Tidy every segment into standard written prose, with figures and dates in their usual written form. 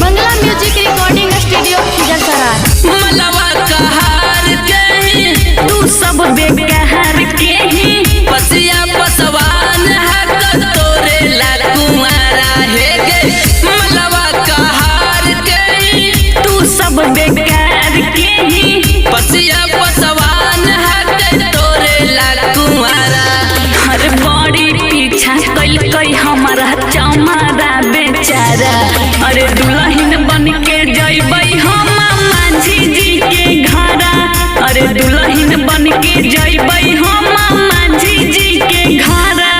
बंगला music recording studio जलसराय। मलवा कहार के तू सब बेकहर के ही पसिया पसवान हक तोरे ला कुमारा है गे। मलवा कहार के तू सब बेकहर के ही पसिया पसवान हक तोरे ला कुमारा। हर बड़ी पीछा कई हमारा चमारा बेचारा। अरे दुल्हन बन के जइबै हम माझी जी के घरा। अरे दुल्हन बन के जइबै हम माझी जी के घरा।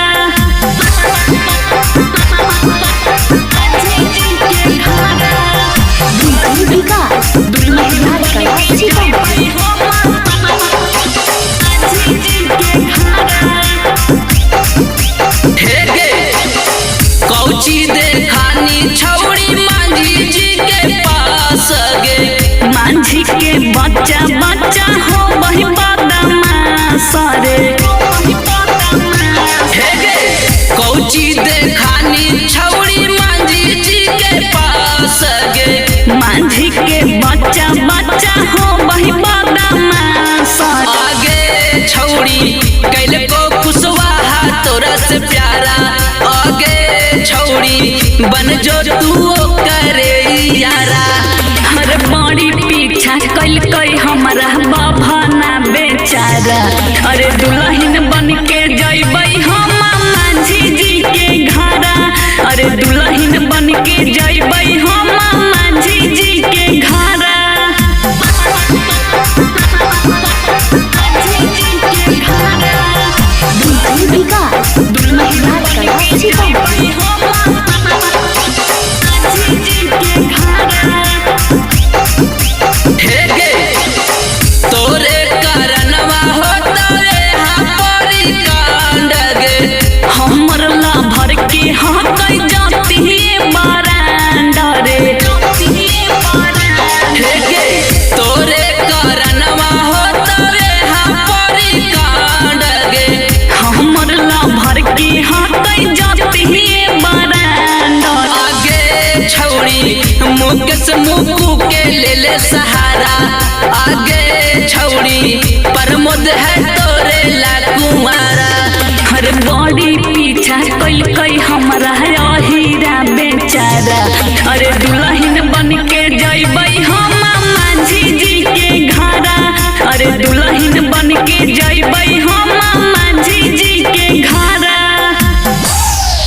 कौची देखानी छौड़ी माझी जी के पास गे। माझी के बच्चा बच्चा हो वही बदमाश रे। कौची देखानी छौड़ी माझी जी के पास गे। माझी के बच्चा बच्चा हो वही बदमाश। आगे छौड़ी कैल को खुशवाहा तोरा से प्यारा। आगे छौड़ी बन जो तू करे यारा। हर बड़ी पीछा कई हमारा बभना बेचारा। अरे दुल्हन बन के जइबै हम माझी जी के घरा। अरे दुल्हन बन के जइबै हम माझी जी के घरा। तोरे कारणवा होतवे हापरी कांड गे। हमर ला भर के हकै जाती बारांड रे। तोरे कारणवा होतवे हापरी कांड गे। हमर ला भर के हकै जाती बारांड। आगे छौड़ी मुकेश मुकू के ले सहारा। आगे छौड़ी प्रमोद है तोरे ला कुमारा। हर बड़ी पीछा कई हमारा हीरा बेचारा। अरे दुल्हन बन के जइबै हम माझी जी के घरा। अरे दुल्हन बन के जइबै